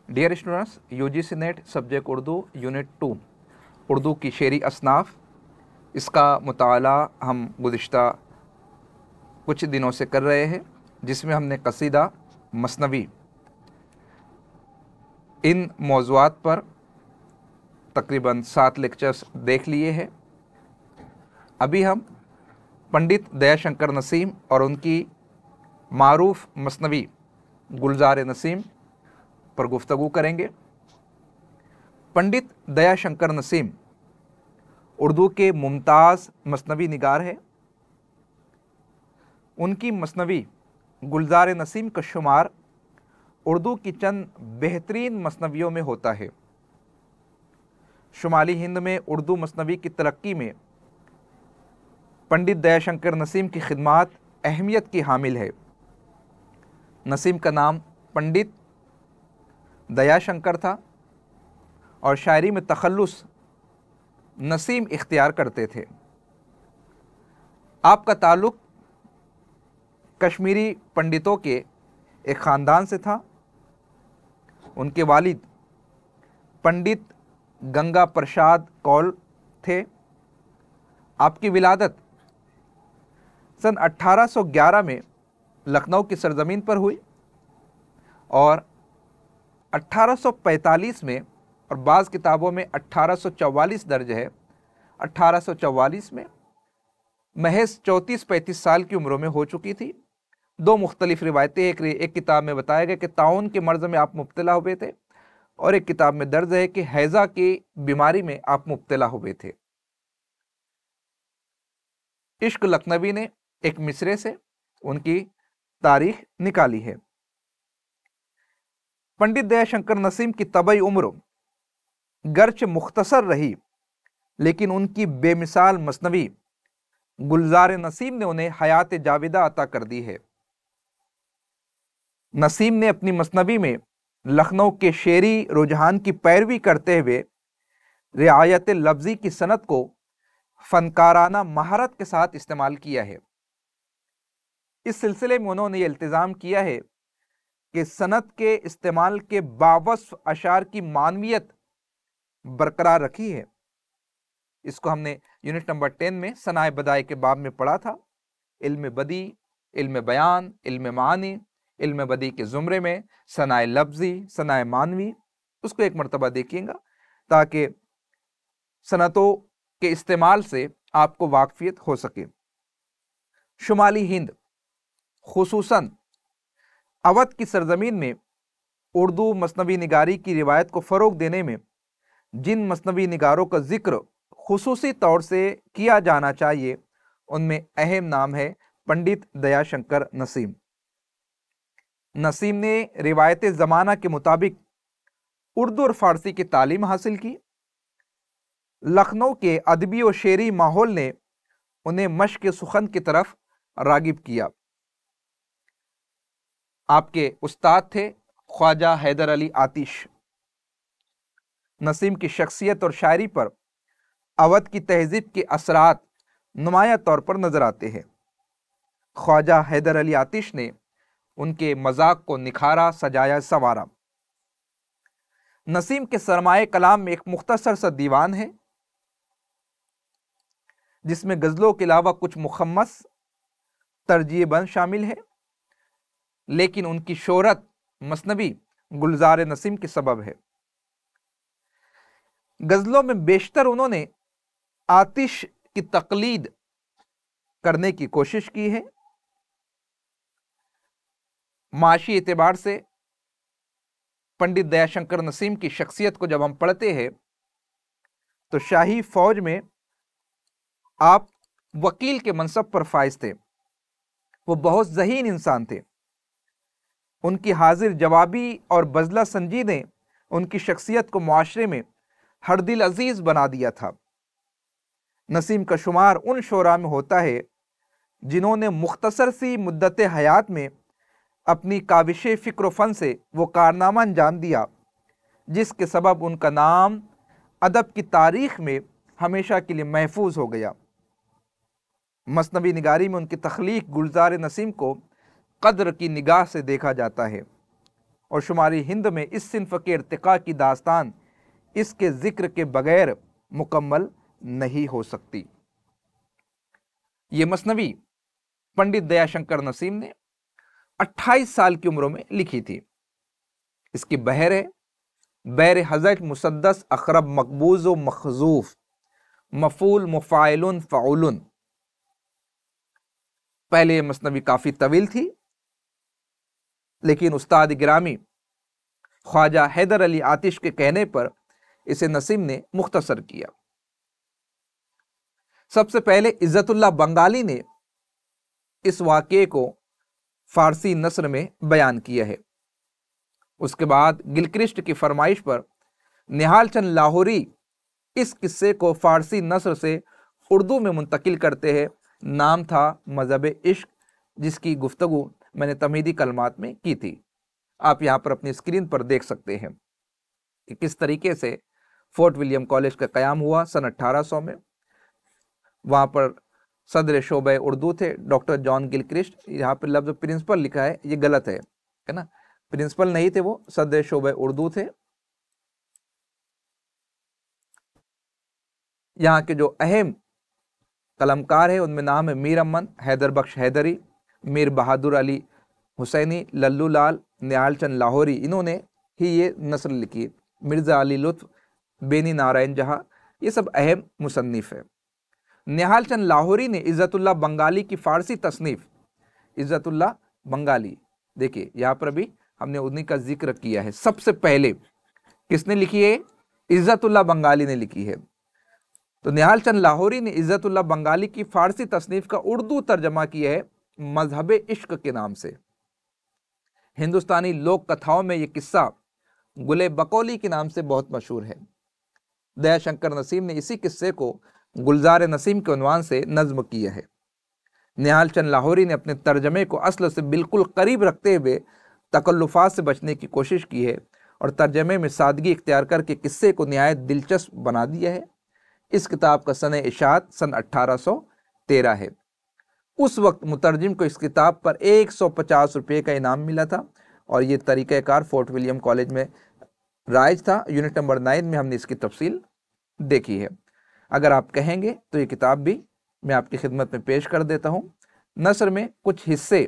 Dear students, UGC NET subject Urdu unit 2 Urdu की शेरी असनाफ, इसका मुताला हम गुज़िश्ता कुछ दिनों से कर रहे हैं, जिसमें हमने कसीदा, मसनवी, इन मौज़ूआत पर तकरीबन 7 लेक्चर्स देख लिए हैं। अभी हम पंडित दयाशंकर नसीम और उनकी मारूफ मसनवी गुलजार नसीम पर गुफ्तगू करेंगे। पंडित दयाशंकर नसीम उर्दू के मुमताज़ मसनवी निगार है। उनकी मसनवी गुलजार नसीम का शुमार उर्दू की चंद बेहतरीन मसनवियों में होता है। शुमाली हिंद में उर्दू मसनवी की तरक्की में पंडित दयाशंकर नसीम की खिदमात अहमियत की हामिल है। नसीम का नाम पंडित दयाशंकर था और शायरी में तखल्लुस नसीम इख्तियार करते थे। आपका ताल्लुक़ कश्मीरी पंडितों के एक ख़ानदान से था। उनके वालिद पंडित गंगा प्रसाद कौल थे। आपकी विलादत सन 1811 में लखनऊ की सरजमीन पर हुई और 1845 में, और बाज़ किताबों में 1844 दर्ज है, 1844 में महज 34-35 साल की उम्र में हो चुकी थी। दो मुख्तलिफ रिवायतें, एक किताब में बताया गया कि ताउन के मर्ज़ में आप मुब्तला हुए थे और एक किताब में दर्ज है कि हैज़ा की बीमारी में आप मुब्तला हुए थे। इश्क लखनवी ने एक मिसरे से उनकी तारीख निकाली है। पंडित दयाशंकर नसीम की तबई उम्र गर्च मुख्तसर रही, लेकिन उनकी बेमिसाल मसनवी गुलजार नसीम ने उन्हें हयात जाविदा अता कर दी है। नसीम ने अपनी मसनवी में लखनऊ के शेरी रुझान की पैरवी करते हुए रियायत लफ्ज़ी की सनत को फनकाराना महारत के साथ इस्तेमाल किया है। इस सिलसिले में उन्होंने ये इल्तिज़ाम किया है कि सनत के इस्तेमाल के बावस्फ़ अशार की मानवियत बरकरार रखी है। इसको हमने यूनिट नंबर 10 में सनाए बदाई के बाब में पढ़ा था। इल्म बदी, इल्म बयान, इल्म मानी, इल्म बदी के ज़ुमरे में सनाए लफ्ज़ी, सनाए मानवी, उसको एक मरतबा देखिएगा ताकि सनतों के इस्तेमाल से आपको वाकफियत हो सके। शुमाली हिंद, खुसूसन अवध की सरजमीन में उर्दू मसनवी निगारी की रिवायत को फ़रोग देने में जिन मसनवी निगारों का जिक्र खुसूसी तौर से किया जाना चाहिए, उनमें अहम नाम है पंडित दयाशंकर नसीम। नसीम ने रिवायत ज़माना के मुताबिक उर्दू और फ़ारसी की तालीम हासिल की। लखनऊ के अदबी और शेरी माहौल ने उन्हें मश्क सुखन की तरफ रागिब किया। आपके उस्ताद थे ख्वाजा हैदर अली आतिश। नसीम की शख्सियत और शायरी पर अवध की तहजीब के असरात नुमाया तौर पर नजर आते हैं। ख्वाजा हैदर अली आतिश ने उनके मजाक को निखारा, सजाया, संवारा। नसीम के सरमाए कलाम में एक मुख्तसर सा दीवान है जिसमें गजलों के अलावा कुछ मुखम्मस तरजीह बंद शामिल है, लेकिन उनकी शोहरत मसनवी गुलजार नसीम के सबब है। गजलों में बेशतर उन्होंने आतिश की तकलीद करने की कोशिश की है। माशी एतबार से पंडित दयाशंकर नसीम की शख्सियत को जब हम पढ़ते हैं तो शाही फौज में आप वकील के मनसब पर फाइज थे। वो बहुत ज़हीन इंसान थे। उनकी हाजिर जवाबी और बजला संजी ने उनकी शख्सियत को मुआशरे में हर दिल अजीज बना दिया था। नसीम का शुमार उन शोरा में होता है जिन्होंने मुख्तसर सी मुद्दत हयात में अपनी काविश फ़िक्र फ़न से वो कारनामा अंजाम दिया जिसके सबब उनका नाम अदब की तारीख़ में हमेशा के लिए महफूज हो गया। मसनवी निगारी में उनकी तख्लीक गुलजार नसीम को कद्र की निगाह से देखा जाता है। और शुमारी हिंद में इस सिन्फ के इर्तिका की दास्तान इसके जिक्र के बगैर मुकम्मल नहीं हो सकती। ये मसनवी पंडित दयाशंकर नसीम ने 28 साल की उम्र में लिखी थी। इसकी बहर है बैर हजरत मुसद्दस अखरब मकबूज व मखजूफ मफूल मुफाइलुन फ़ाउलुन। पहले ये मसनवी काफी तवील थी, लेकिन उस्ताद गिरामी ख्वाजा हैदर अली आतिश के कहने पर इसे नसीम ने मुख्तसर किया। सबसे पहले इज्जतुल्लाह बंगाली ने इस वाक़े को फारसी नस्र में बयान किया है। उसके बाद गिलक्रिस्ट की फरमाइश पर निहाल चंद लाहौरी इस किस्से को फारसी नस्र से उर्दू में मुंतकिल करते हैं। नाम था मजहब इश्क, जिसकी गुफ्तगू मैंने तमहीदी कलमात में की थी। आप यहाँ पर अपनी स्क्रीन पर देख सकते हैं कि किस तरीके से फोर्ट विलियम कॉलेज का क़याम हुआ सन 1800 में। वहाँ पर सदर शोबे उर्दू थे डॉक्टर जॉन गिलक्रिस्ट। यहाँ पर लफ्ज़ प्रिंसिपल लिखा है, ये गलत है ना, प्रिंसिपल नहीं थे, वो सदर शोबे उर्दू थे। यहाँ के जो अहम कलमकार है उनमें नाम है मीर अमन हैदर बख्श हैदरी, मीर बहादुर अली हुसैनी, लल्लू लाल, निहाल चंद लाहौरी, इन्होंने ही ये नस्र लिखी। मिर्ज़ा अली लुत्फ़, बेनी नारायण जहाँ, ये सब अहम मुसन्निफ़ है। निहाल चंद लाहौरी ने इज़्ज़तुल्लाह बंगाली की फ़ारसी तसनीफ़ इज़्ज़तुल्लाह बंगाली, देखिए यहाँ पर अभी हमने उन्हीं का जिक्र किया है। सबसे पहले किसने लिखी है? इज़्ज़तुल्लाह बंगाली ने लिखी है। तो निहाल चंद लाहौरी ने इज़्ज़तुल्लाह बंगाली की फ़ारसी तसनीफ़ का उर्दू तर्जमा किया है मजहब इश्क के नाम से। हिंदुस्तानी लोक कथाओं में यह किस्सा गुले बकौली के नाम से बहुत मशहूर है। दयाशंकर नसीम ने इसी किस्से को गुलजार नसीम के उन्वान से नज्म किया है। निहाल चंद लाहौरी ने अपने तर्जमे को असल से बिल्कुल करीब रखते हुए तकल्लुफ़ात से बचने की कोशिश की है और तर्जमे में सादगी इख्तियार करके किस्से को निहायत दिलचस्प बना दिया है। इस किताब का सन इशात सन 1813 है। उस वक्त मुतरजिम को इस किताब पर 150 रुपये का इनाम मिला था और ये तरीक़ाकार फोर्ट विलियम कॉलेज में राइज था। यूनिट नंबर 9 में हमने इसकी तफसील देखी है। अगर आप कहेंगे तो ये किताब भी मैं आपकी खिदमत में पेश कर देता हूँ। नस्र में कुछ हिस्से,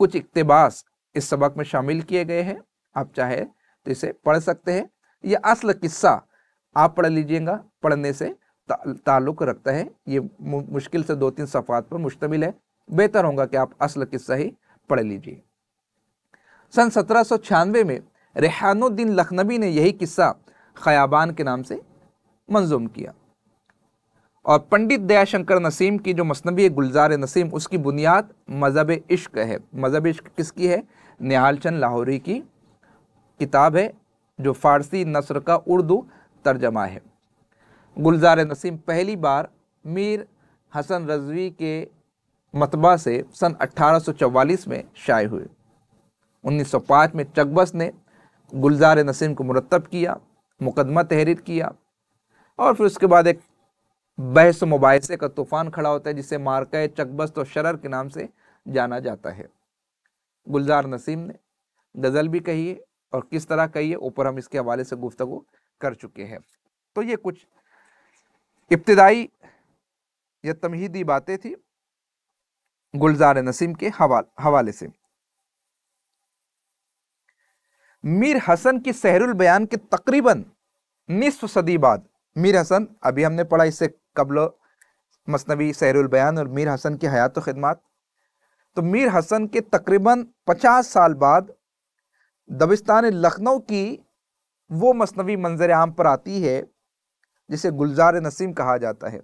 कुछ इक्तिबास इस सबक में शामिल किए गए हैं। आप चाहे तो इसे पढ़ सकते हैं। यह असल किस्सा आप पढ़ लीजिएगा, पढ़ने से ताल्लुक़ रखता है। ये मुश्किल से 2-3 सफ़ात पर मुश्तमिल है। बेहतर होगा कि आप असल किस्सा ही पढ़ लीजिए। सन 1796 में रेहानुद्दीन लखनवी ने यही किस्सा ख़याबान के नाम से मंजूम किया और पंडित दयाशंकर नसीम की जो मसनवी है गुलजार नसीम, उसकी बुनियाद मजहब इश्क है। मजहब इश्क किसकी है? निहाल चंद लाहौरी की किताब है जो फ़ारसी नस्र का उर्दू तर्जमा है। गुलजार नसीम पहली बार मीर हसन रज़वी के मतबा से सन 1844 में शाये हुए। 1905 में चकबस ने गुलजार नसीम को मुरतब किया, मुकदमा तहरीर किया और फिर उसके बाद एक बहस मुबाहिसे का तूफ़ान खड़ा होता है जिसे मार्का चकबस्त और शरर के नाम से जाना जाता है। गुलजार नसीम ने गज़ल भी कही है और किस तरह कही है ऊपर हम इसके हवाले से गुफ्तगू कर चुके हैं। तो ये कुछ इब्तिदाई या तमहीदी बातें थी गुलजार नसीम के हवाले से। मीर हसन की सहरुल बयान के तकरीबन निस्फ सदी बाद, मीर हसन अभी हमने पढ़ा इससे कबल मसनवी सहरुल बयान और मीर हसन की हयात व खिदमात, तो मीर हसन के तकरीबन 50 साल बाद दबिस्तान लखनऊ की वो मसनवी मंजर आम पर आती है जिसे गुलजार नसीम कहा जाता है।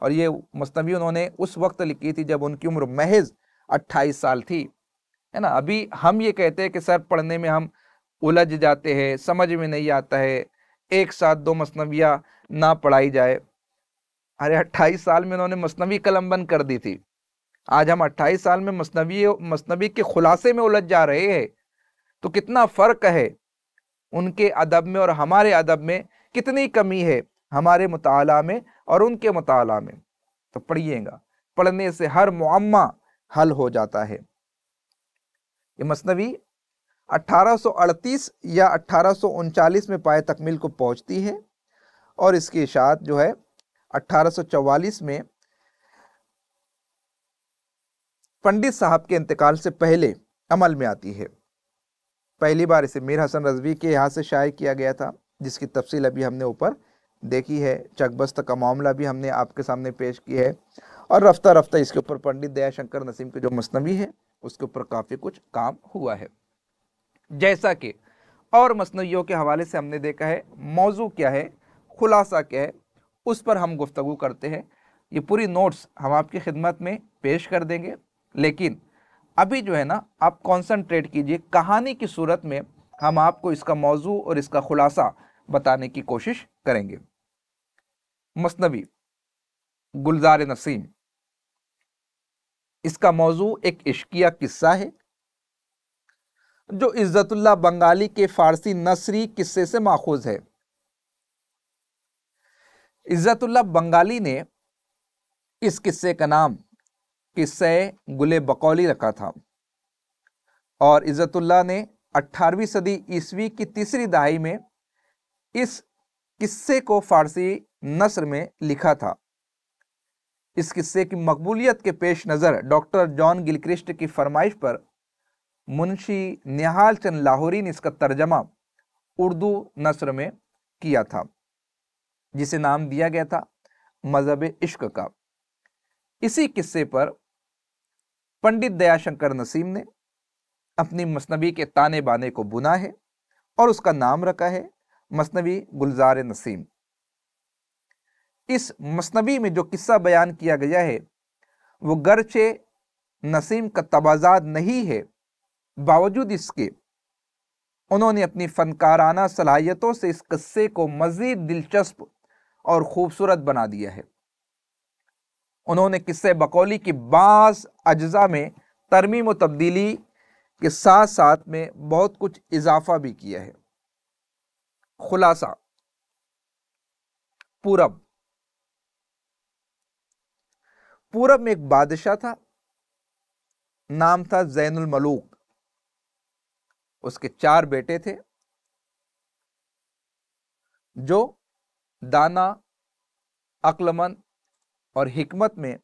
और ये मसनवी उन्होंने उस वक्त लिखी थी जब उनकी उम्र महज 28 साल थी, है ना। अभी हम ये कहते हैं कि सर पढ़ने में हम उलझ जाते हैं, समझ में नहीं आता है, एक साथ 2 मसनवियाँ ना पढ़ाई जाए। अरे 28 साल में उन्होंने मसनवी कलम बंद कर दी थी। आज हम 28 साल में मसनवी के खुलासे में उलझ जा रहे हैं। तो कितना फ़र्क है उनके अदब में और हमारे अदब में, कितनी कमी है हमारे मुताला में और उनके मुताला में। तो पढ़िएगा, पढ़ने से हर मुअम्मा हल हो जाता है। ये मसनवी 1838 या 1839 में पाए तकमील को पहुंचती है और इसकी इशाअत जो है 1844 में पंडित साहब के इंतकाल से पहले अमल में आती है। पहली बार इसे मीर हसन रज़वी के यहाँ से शाये किया गया था, जिसकी तफसील अभी हमने ऊपर देखी है। चकबस्त का मामला भी हमने आपके सामने पेश किया है और रफ्ता रफ्ता इसके ऊपर पंडित दयाशंकर नसीम के जो मसनवी है उसके ऊपर काफ़ी कुछ काम हुआ है। जैसा कि और मसनवियों के हवाले से हमने देखा है, मौजू क्या है, खुलासा क्या है, उस पर हम गुफ्तगू करते हैं। ये पूरी नोट्स हम आपकी खिदमत में पेश कर देंगे, लेकिन अभी जो है ना, आप कॉन्सनट्रेट कीजिए। कहानी की सूरत में हम आपको इसका मौजू और इसका खुलासा बताने की कोशिश करेंगे। मसनवी गुलजार नसीम, इसका मौजू एक इश्किया किस्सा है जो इज्जतुल्लाह बंगाली के फारसी नसरी किस्से से माखूज है। इज्जतुल्लाह बंगाली ने इस किस्से का नाम किस्से गुले बकौली रखा था और इज्जतुल्लाह ने 18वीं सदी ईस्वी की तीसरी दहाई में इस किस्से को फारसी नस्र में लिखा था। इस किस्से की मकबूलियत के पेश नज़र डॉक्टर जॉन गिलक्रिस्ट की फरमाइश पर मुंशी निहाल चंद लाहौरी ने इसका तर्जमा उर्दू नस्र में किया था, जिसे नाम दिया गया था मजहब इश्क का। इसी किस्से पर पंडित दयाशंकर नसीम ने अपनी मसनवी के ताने बाने को बुना है और उसका नाम रखा है मसनवी गुलजार नसीम। इस मसनवी में जो किस्सा बयान किया गया है वो गरचे नसीम का तबाजाद नहीं है, बावजूद इसके उन्होंने अपनी फनकाराना सलाहियतों से इस किस्से को मजीद दिलचस्प और खूबसूरत बना दिया है। उन्होंने किस्से बकौली की बाज़ अज्जा में तरमीम व तब्दीली के साथ साथ में बहुत कुछ इजाफा भी किया है। खुलासा, पूरब में एक बादशाह था, नाम था ज़ैनुल मलूक। उसके 4 बेटे थे जो दाना, अक्लमंद और हिकमत में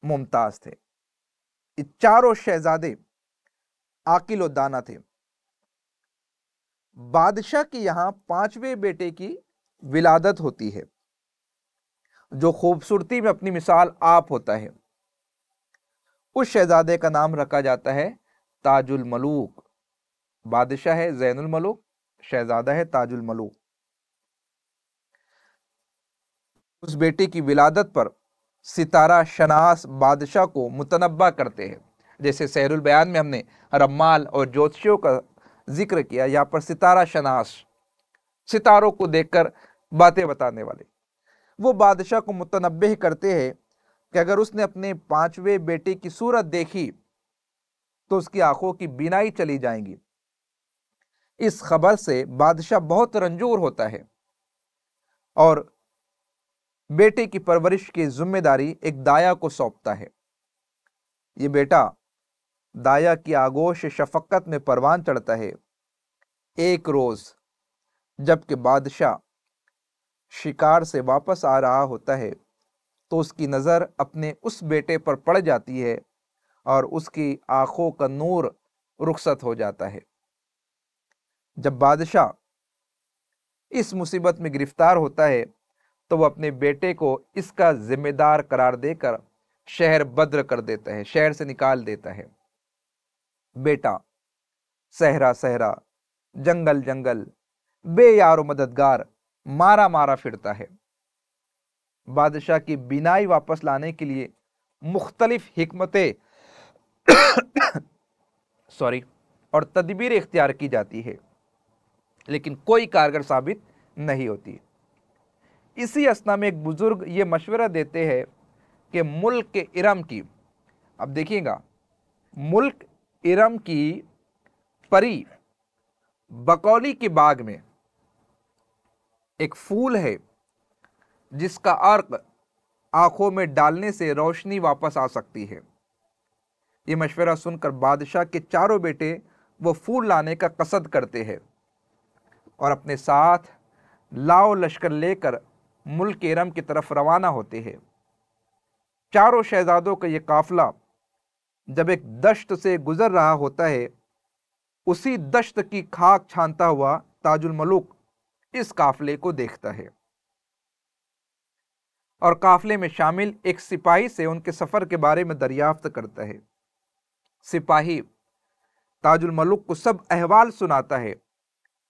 मुमताज थे। ये चारों शहजादे आकिल और दाना थे। बादशाह के यहां 5वें बेटे की विलादत होती है जो खूबसूरती में अपनी मिसाल आप होता है। उस शहजादे का नाम रखा जाता है ताजुल मलूक। बादशाह है ज़ैनुल मलूक, शहजादा है ताजुल मलूक। उस बेटे की विलादत पर सितारा शनास बादशाह को मुतनब्बा करते हैं। जैसे सहरुल बयान में हमने रम्माल और ज्योतिषियों का जिक्र किया, यहाँ पर सितारा शनास, सितारों को देखकर बातें बताने वाले, वो बादशाह को मुतनब्बे करते हैं कि अगर उसने अपने 5वें बेटे की सूरत देखी तो उसकी आंखों की बीनाई चली जाएंगी। इस खबर से बादशाह बहुत रंजूर होता है और बेटे की परवरिश की जिम्मेदारी एक दाया को सौंपता है। ये बेटा दाया की आगोश शफकत में परवान चढ़ता है। एक रोज जबकि बादशाह शिकार से वापस आ रहा होता है तो उसकी नज़र अपने उस बेटे पर पड़ जाती है और उसकी आंखों का नूर रुखसत हो जाता है। जब बादशाह इस मुसीबत में गिरफ्तार होता है तो वह अपने बेटे को इसका जिम्मेदार करार देकर शहर बद्र कर देता है, शहर से निकाल देता है। बेटा सहरा सहरा, जंगल जंगल, बेयारो मददगार मारा मारा फिरता है। बादशाह की बीनाई वापस लाने के लिए मुख्तलिफ हिकमतें और तदबीरें इख्तियार की जाती है, लेकिन कोई कारगर साबित नहीं होती। इसी असना में एक बुजुर्ग ये मशवरा देते हैं कि मुल्क के इरम की, अब देखिएगा, मुल्क इरम की परी बकौली के बाग में एक फूल है जिसका अर्क आंखों में डालने से रोशनी वापस आ सकती है। ये मशवरा सुनकर बादशाह के चारों बेटे वो फूल लाने का कसद करते हैं और अपने साथ लाओ लश्कर लेकर मुल्क इरम की तरफ रवाना होते हैं। चारों शहजादों का ये काफिला जब एक दश्त से गुजर रहा होता है, उसी दश्त की खाक छानता हुआ ताजुल मलुक इस काफिले को देखता है और काफिले में शामिल एक सिपाही से उनके सफर के बारे में दरियाफ्त करता है। सिपाही ताजुल मलुक को सब अहवाल सुनाता है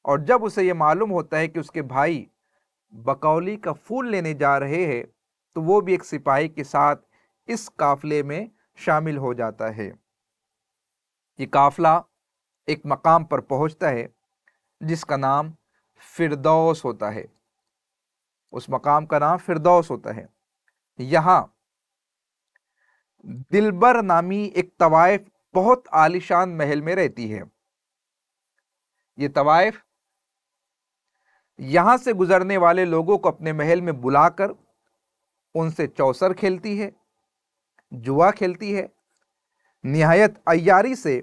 और जब उसे यह मालूम होता है कि उसके भाई बकौली का फूल लेने जा रहे हैं, तो वो भी एक सिपाही के साथ इस काफिले में शामिल हो जाता है। ये काफिला एक मकाम पर पहुंचता है जिसका नाम फिरदौस होता है। उस मकाम का नाम फिरदौस होता है। यहां दिलबर नामी एक तवाइफ बहुत आलीशान महल में रहती है। ये तवाइफ यहां से गुजरने वाले लोगों को अपने महल में बुलाकर उनसे चौसर खेलती है, जुआ खेलती है, निहायत अय्यारी से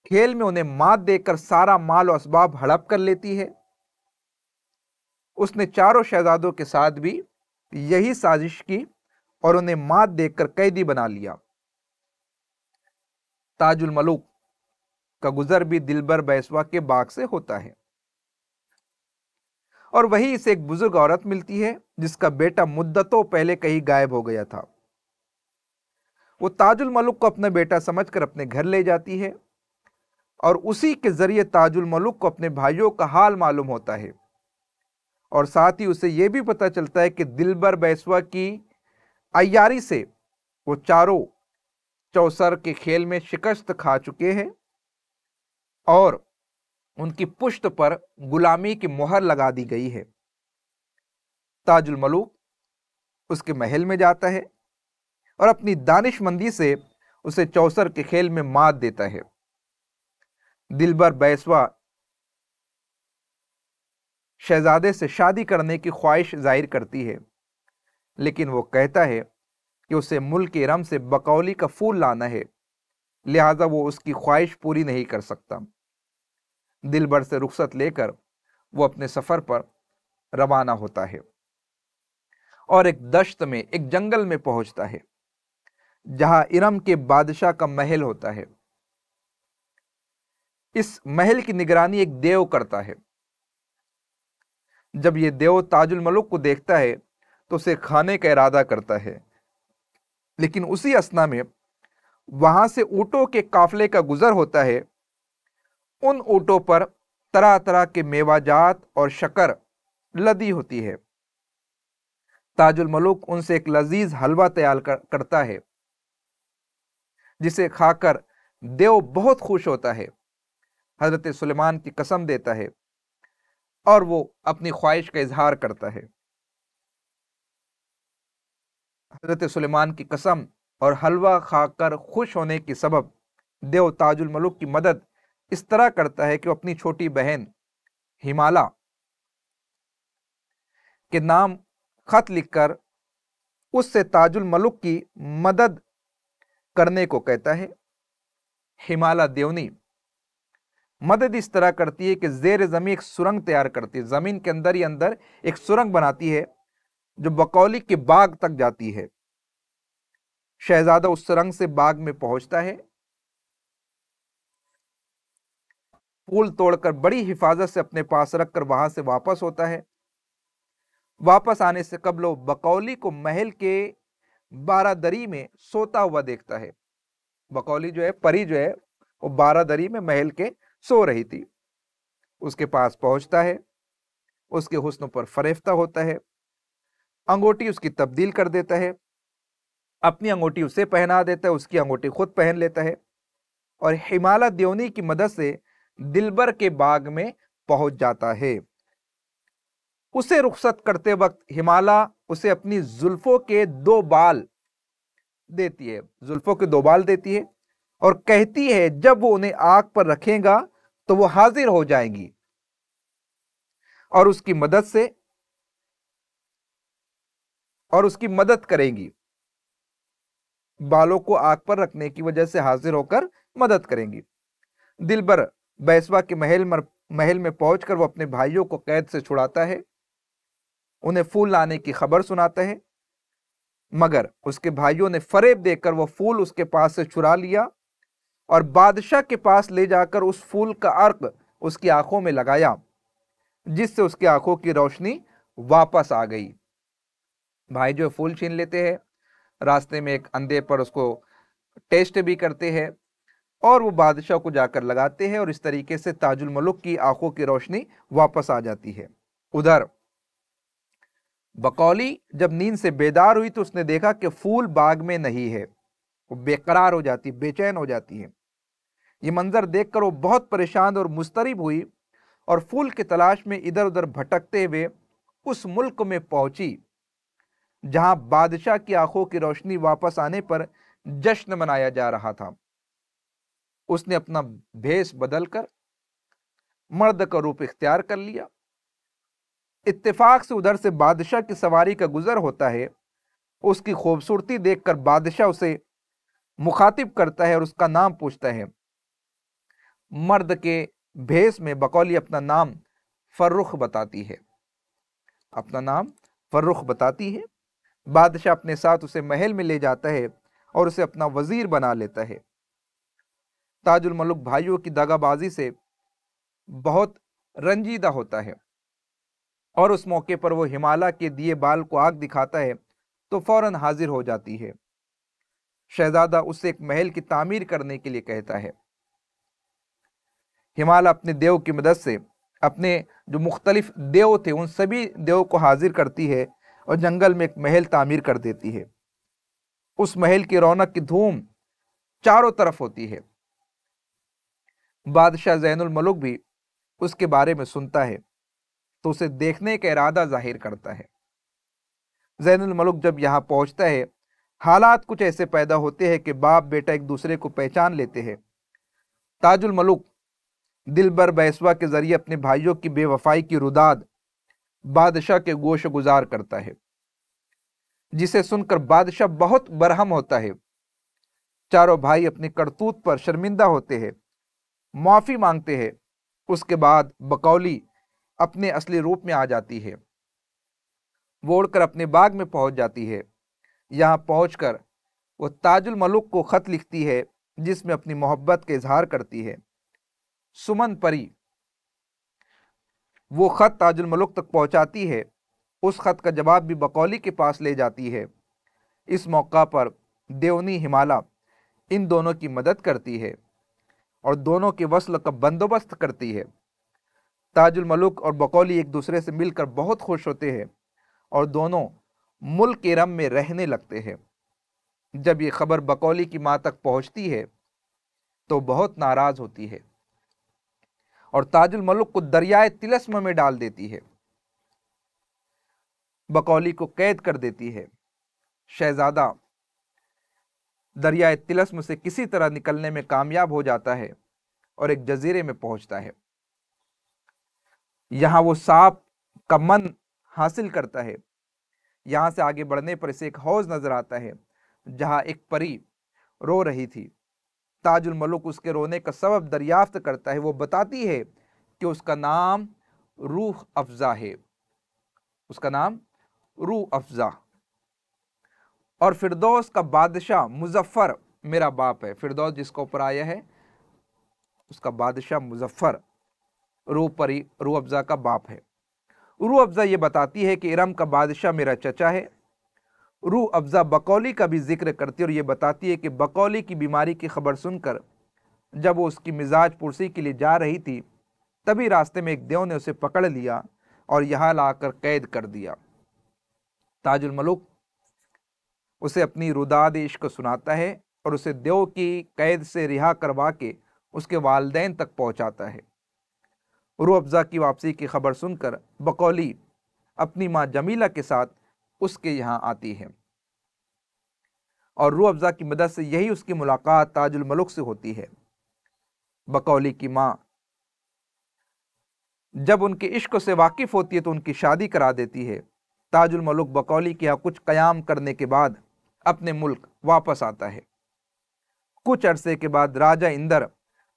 खेल में उन्हें मात देकर सारा माल और असबाब हड़प कर लेती है। उसने चारों शहजादों के साथ भी यही साजिश की और उन्हें मात देकर कैदी बना लिया। ताजुल मलुक का गुजर भी दिलबर बैसवा के बाग से होता है और वहीं इसे एक बुजुर्ग औरत मिलती है जिसका बेटा मुद्दतों पहले कहीं गायब हो गया था। वो ताजुल मलुक को अपना बेटा समझकर अपने घर ले जाती है और उसी के जरिए ताजुल मलुक को अपने भाइयों का हाल मालूम होता है और साथ ही उसे यह भी पता चलता है कि दिलबर बैसवा की अय्यारी से वो चारों चौसर के खेल में शिकस्त खा चुके हैं और उनकी पुश्त पर गुलामी की मुहर लगा दी गई है। ताजुल मलुक उसके महल में जाता है और अपनी दानिशमंदी से उसे चौसर के खेल में मात देता है। दिलबर बैसवा शहजादे से शादी करने की ख्वाहिश जाहिर करती है, लेकिन वो कहता है कि उसे मुल्क इरम से बकौली का फूल लाना है, लिहाजा वो उसकी ख्वाहिश पूरी नहीं कर सकता। दिलबर से रुखसत लेकर वो अपने सफर पर रवाना होता है और एक दश्त में, एक जंगल में पहुंचता है जहां इरम के बादशाह का महल होता है। इस महल की निगरानी एक देव करता है। जब यह देव ताजुल मलुक को देखता है तो उसे खाने का इरादा करता है, लेकिन उसी असना में वहां से ऊंटों के काफिले का गुजर होता है। उन ऊंटों पर तरह तरह के मेवाजात और शक्कर लदी होती है। ताजुल मलुक उनसे एक लजीज हलवा तैयार करता है जिसे खाकर देव बहुत खुश होता है, हजरत सुलेमान की कसम देता है और वो अपनी ख्वाहिश का इजहार करता है। हजरत सुलेमान की कसम और हलवा खाकर खुश होने की सबब देव ताजुल मलुक की मदद इस तरह करता है कि वो अपनी छोटी बहन हिमाला के नाम खत लिखकर उससे ताजुल मलुक की मदद करने को कहता है। हिमाला देवनी मदद इस तरह करती है कि जेर जमीन एक सुरंग तैयार करती है, जमीन के अंदर ही अंदर एक सुरंग बनाती है जो बकौली के बाग तक जाती है। शहजादा उस सुरंग से बाग में पहुंचता है, फूल तोड़कर बड़ी हिफाजत से अपने पास रखकर वहां से वापस होता है। वापस आने से कबल वो बकौली को महल के बारादरी में सोता हुआ देखता है। बकौली जो है, परी जो है, वो बारादरी में महल के सो रही थी। उसके पास पहुंचता है, उसके हुस्न पर फरेफ्ता होता है, अंगूठी उसकी तब्दील कर देता है, अपनी अंगूठी उसे पहना देता है, उसकी अंगूठी खुद पहन लेता है और हिमाला देवनी की मदद से दिलबर के बाग में पहुंच जाता है। उसे रुखसत करते वक्त हिमाला उसे अपनी जुल्फों के 2 बाल देती है, जुल्फों के 2 बाल देती है और कहती है जब वो उन्हें आग पर रखेगा तो वो हाजिर हो जाएंगी और उसकी मदद करेंगी। बालों को आग पर रखने की वजह से हाजिर होकर मदद करेंगी। दिलबर बैसवा के महल में पहुंचकर वो अपने भाइयों को कैद से छुड़ाता है, उन्हें फूल लाने की खबर सुनाता है, मगर उसके भाइयों ने फरेब देकर वो फूल उसके पास से चुरा लिया और बादशाह के पास ले जाकर उस फूल का अर्क उसकी आंखों में लगाया, जिससे उसकी आंखों की रोशनी वापस आ गई। भाई जो फूल छीन लेते हैं, रास्ते में एक अंधे पर उसको टेस्ट भी करते हैं और वो बादशाह को जाकर लगाते हैं और इस तरीके से ताजुल मलुक की आंखों की रोशनी वापस आ जाती है। उधर बकौली जब नींद से बेदार हुई तो उसने देखा कि फूल बाग में नहीं है। वो बेकरार हो जाती, बेचैन हो जाती है। ये मंजर देखकर वो बहुत परेशान और मुस्तरिब हुई और फूल की तलाश में इधर उधर भटकते हुए उस मुल्क में पहुंची जहां बादशाह की आंखों की रोशनी वापस आने पर जश्न मनाया जा रहा था। उसने अपना भेष बदलकर मर्द का रूप इख्तियार कर लिया। इत्तेफाक से उधर से बादशाह की सवारी का गुजर होता है। उसकी खूबसूरती देखकर बादशाह उसे मुखातिब करता है और उसका नाम पूछता है। मर्द के भेष में बकौली अपना नाम फर्रुख बताती है। अपना नाम फर्रुख बताती है। बादशाह अपने साथ उसे महल में ले जाता है और उसे अपना वजीर बना लेता है। ताजुल मलुक भाइयों की दगाबाजी से बहुत रंजीदा होता है और उस मौके पर वो हिमालय के दिए बाल को आग दिखाता है तो फौरन हाजिर हो जाती है। शहजादा उससे एक महल की तामीर करने के लिए कहता है। हिमालय अपने देव की मदद से अपने जो मुख्तलिफ देव थे उन सभी देव को हाजिर करती है और जंगल में एक महल तामीर कर देती है। उस महल की रौनक की धूम चारों तरफ होती है। बादशाह ज़ैनुल मलुक भी उसके बारे में सुनता है तो उसे देखने का इरादा जाहिर करता है। ज़ैनुल मलुक जब यहाँ पहुंचता है, हालात कुछ ऐसे पैदा होते हैं कि बाप बेटा एक दूसरे को पहचान लेते हैं। ताजुल मलुक दिलबर बैसवा के जरिए अपने भाइयों की बेवफाई की रुदाद बादशाह के गोश गुजार करता है, जिसे सुनकर बादशाह बहुत बरहम होता है। चारों भाई अपनी करतूत पर शर्मिंदा होते हैं, माफी मांगते हैं। उसके बाद बकौली अपने असली रूप में आ जाती है। वो उड़कर अपने बाग में पहुंच जाती है। यहाँ पहुंचकर वो ताजुल मलुक को खत लिखती है जिसमें अपनी मोहब्बत का इजहार करती है। सुमन परी वो खत ताजुल मलुक तक पहुंचाती है। उस खत का जवाब भी बकौली के पास ले जाती है। इस मौका पर देवनी हिमालय इन दोनों की मदद करती है और दोनों के वस्ल का बंदोबस्त करती है। ताजुल मलुक और बकौली एक दूसरे से मिलकर बहुत खुश होते हैं और दोनों मुल्क इरम में रहने लगते हैं। जब ये खबर बकौली की मां तक पहुंचती है तो बहुत नाराज होती है और ताजुल मलुक को दरियाए तिलस्म में डाल देती है। बकौली को कैद कर देती है। शहजादा दरियाए तिलस्म से किसी तरह निकलने में कामयाब हो जाता है और एक जजीरे में पहुंचता है। यहां वो सांप का मन हासिल करता है। यहां से आगे बढ़ने पर इसे एक हौज नजर आता है जहां एक परी रो रही थी। ताजुल मलुक उसके रोने का सबब दरियाफ्त करता है। वो बताती है कि उसका नाम रूह अफजा है। उसका नाम रूह अफजा और फिरदौस का बादशाह मुजफ्फर मेरा बाप है। फिरदौस जिसका ऊपर आया है उसका बादशाह मुजफ्फर रूह अफजा का बाप है। रूह अफजा ये बताती है कि इरम का बादशाह मेरा चचा है। रूह अफजा बकौली का भी जिक्र करती है और ये बताती है कि बकौली की बीमारी की खबर सुनकर जब वो उसकी मिजाज पुरसी के लिए जा रही थी तभी रास्ते में एक देव ने उसे पकड़ लिया और यहाँ लाकर कैद कर दिया। ताजुल मलुक उसे अपनी रुदाद इश्क सुनाता है और उसे देव की कैद से रिहा करवा के उसके वालिदैन तक पहुंचाता है। रूह अफजा की वापसी की खबर सुनकर बकौली अपनी माँ जमीला के साथ उसके यहाँ आती है और रूह अफजा की मदद से यही उसकी मुलाकात ताजुल मलुक से होती है। बकौली की माँ जब उनके इश्क से वाकिफ होती है तो उनकी शादी करा देती है। ताजुल मलुक बकौली के यहाँ कुछ कयाम करने के बाद अपने मुल्क वापस आता है। कुछ अरसे के बाद राजा इंदर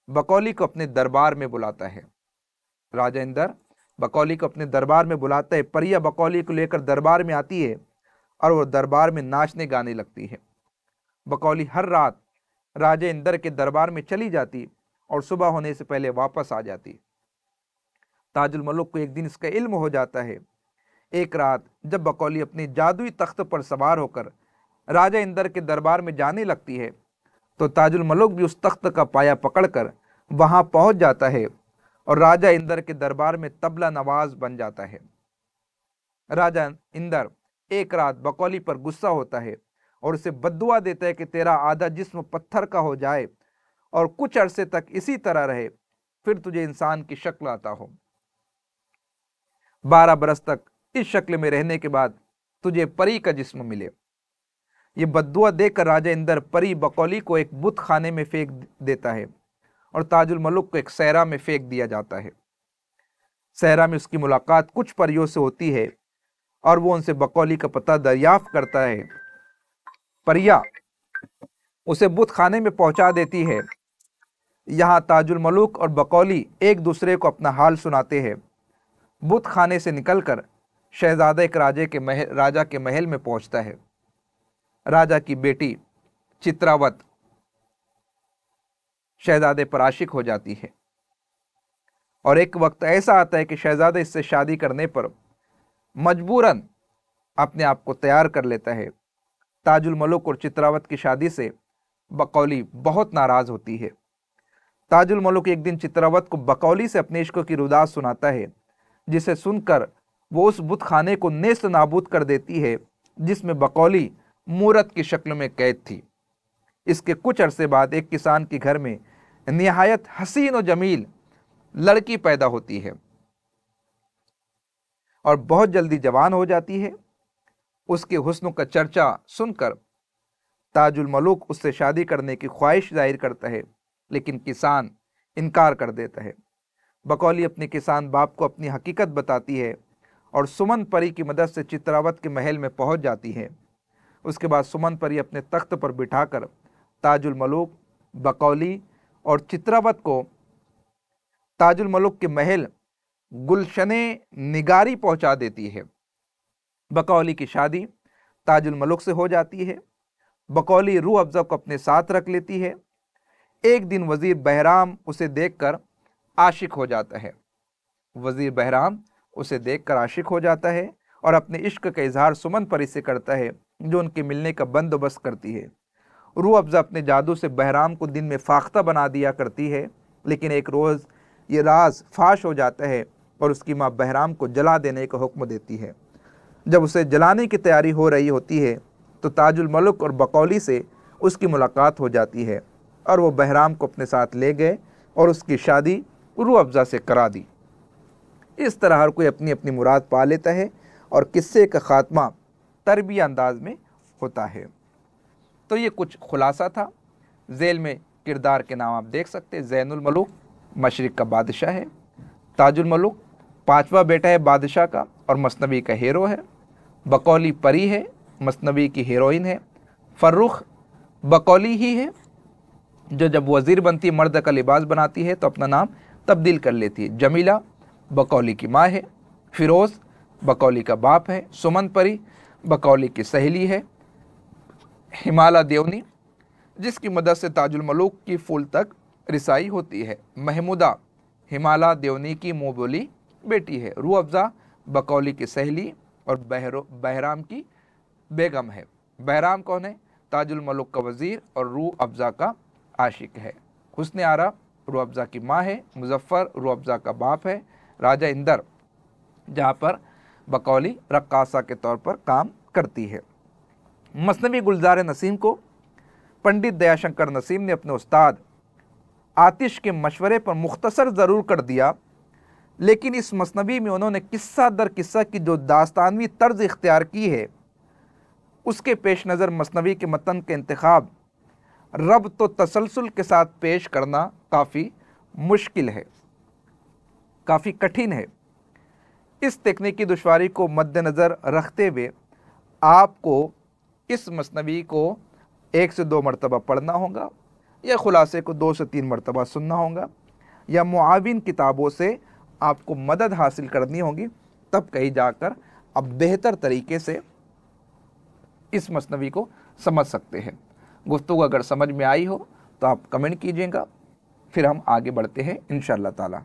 बकौली को अपने दरबार में बुलाता है। राजा इंदर बकौली को अपने दरबार में बुलाता है। परिया बकौली को लेकर दरबार में आती है और वो दरबार में नाचने गाने लगती है। बकौली हर रात राजा इंदर के दरबार में चली जाती और सुबह होने से पहले वापस आ जाती। ताजुल मलुक को एक दिन इसका इल्म हो जाता है। एक रात जब बकौली अपनी जादुई तख्त पर सवार होकर राजा इंदर के दरबार में जाने लगती है तो ताजुल मलुक भी उस तख्त का पाया पकड़कर वहां पहुंच जाता है और राजा इंदर के दरबार में तबला नवाज बन जाता है। राजा इंदर एक रात बकौली पर गुस्सा होता है और उसे बद्दुआ देता है कि तेरा आधा जिस्म पत्थर का हो जाए और कुछ अरसे तक इसी तरह रहे, फिर तुझे इंसान की शक्ल आता हो। 12 बरस तक इस शक्ल में रहने के बाद तुझे परी का जिस्म मिले। ये बद्दुआ देकर राजा इंदर परी बकौली को एक बुत खाने में फेंक देता है और ताजुल मलुक को एक सहरा में फेंक दिया जाता है। सहरा में उसकी मुलाकात कुछ परियों से होती है और वो उनसे बकौली का पता दरियाफ्त करता है। परिया उसे बुत खाने में पहुंचा देती है। यहाँ ताजुल मलुक और बकौली एक दूसरे को अपना हाल सुनाते हैं। बुत खाने से निकलकर शहजादा एक राजा के महल में पहुंचता है। राजा की बेटी चित्रावत शहजादे पर आशिक हो जाती है और एक वक्त ऐसा आता है कि शहजादा इससे शादी करने पर मजबूरन अपने आप को तैयार कर लेता है। ताजुल मलुक और चित्रावत की शादी से बकौली बहुत नाराज होती है। ताजुल मलुक एक दिन चित्रावत को बकौली से अपने इश्क की रुदास सुनाता है, जिसे सुनकर वो उस बुत खाने को नेस्त नाबूद कर देती है जिसमें बकौली मूरत की शक्ल में कैद थी। इसके कुछ अरसे बाद एक किसान के घर में निहायत हसीन और जमील लड़की पैदा होती है और बहुत जल्दी जवान हो जाती है। उसके हुस्न का चर्चा सुनकर ताजुल मलुक उससे शादी करने की ख्वाहिश जाहिर करता है, लेकिन किसान इनकार कर देता है। बकौली अपने किसान बाप को अपनी हकीकत बताती है और सुमन परी की मदद से चित्रावत के महल में पहुंच जाती है। उसके बाद सुमन परी अपने तख्त पर बिठाकर ताजुल मलुक, बकौली और चित्रावत को ताजुल मलुक के महल गुलशने निगारी पहुंचा देती है। बकौली की शादी ताजुल मलुक से हो जाती है। बकौली रूह अफ़ज़ा को अपने साथ रख लेती है। एक दिन वजीर बहराम उसे देखकर आशिक हो जाता है। वजीर बहराम उसे देखकर आशिक हो जाता है और अपने इश्क का इजहार सुमन परी से करता है, जो उनके मिलने का बंदोबस्त करती है। रूह अफ़ज़ा अपने जादू से बहराम को दिन में फाख्ता बना दिया करती है, लेकिन एक रोज़ ये राज फाश हो जाता है और उसकी माँ बहराम को जला देने का हुक्म देती है। जब उसे जलाने की तैयारी हो रही होती है तो ताजुल मलुक और बकौली से उसकी मुलाकात हो जाती है और वो बहराम को अपने साथ ले गए और उसकी शादी रूह अफ़ज़ा से करा दी। इस तरह हर कोई अपनी अपनी मुराद पा लेता है और किस्से का ख़ात्मा तरबिया अंदाज में होता है। तो ये कुछ खुलासा था। झेल में किरदार के नाम आप देख सकते हैं। ज़ैनुल मलुक मशरिक़ का बादशाह है। ताजुल मलुक 5वां बेटा है बादशाह का और मसनवी का हीरो है। बकौली परी है, मसनवी की हीरोइन है। फ़र्रुख बकौली ही है, जो जब वज़ीर बनती है मर्द का लिबास बनाती है तो अपना नाम तब्दील कर लेती है। जमीला बकौली की माँ है। फ़िरोज़ बकौली का बाप है। सुमन परी बकौली की सहेली है। हिमाला देवनी, जिसकी मदद से ताजुल मलुक की फूल तक रिसाई होती है। महमूदा हिमाला देवनी की मुँह बोली बेटी है। रूह अफ़ज़ा बकौली की सहेली और बहराम की बेगम है। बहराम कौन है? ताजुल मलुक का वज़ीर और रूह अफ़ज़ा का आशिक है। हुस्न आरा रूह अफ़ज़ा की माँ है। मुज़फ़्फ़र रूह अफ़ज़ा का बाप है। राजा इंदर, जहाँ पर बकौली रक्कासा के तौर पर काम करती है। मसनवी गुलजार नसीम को पंडित दयाशंकर नसीम ने अपने उस्ताद आतिश के मशवरे पर मुख्तसर ज़रूर कर दिया, लेकिन इस मसनवी में उन्होंने किस्सा दर किस्सा की जो दास्तानवी तर्ज इख्तियार की है, उसके पेश नज़र मसनवी के मतन के इंतखाब रब तो तसलसल के साथ पेश करना काफ़ी मुश्किल है, काफ़ी कठिन है। इस तकनीकी दुश्वारी को मद्देनज़र रखते हुए आपको इस मसनवी को 1 से 2 मरतबा पढ़ना होगा या खुलासे को 2 से 3 मरतबा सुनना होगा, या मुआविन किताबों से आपको मदद हासिल करनी होगी, तब कहीं जाकर आप बेहतर तरीके से इस मसनवी को समझ सकते हैं। गुफ्तगू अगर समझ में आई हो तो आप कमेंट कीजिएगा, फिर हम आगे बढ़ते हैं इंशाअल्लाह ताला।